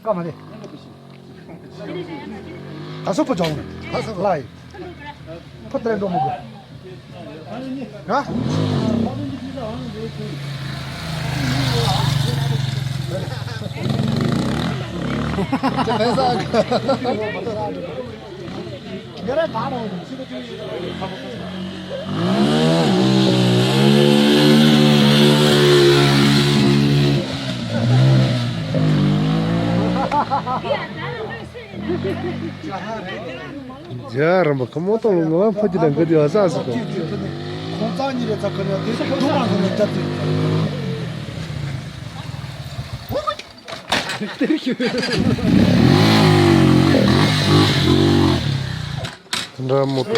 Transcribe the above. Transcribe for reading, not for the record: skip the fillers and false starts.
까마네. 가서 보자. 가서 라이. 퍼트레 좀 먹어. 아? 배사. 내가 바로 Jaramba, como to lungo pode dan gadi asas ko. 공산일에 작가냐 대신 도망가는 자들. Nda moto.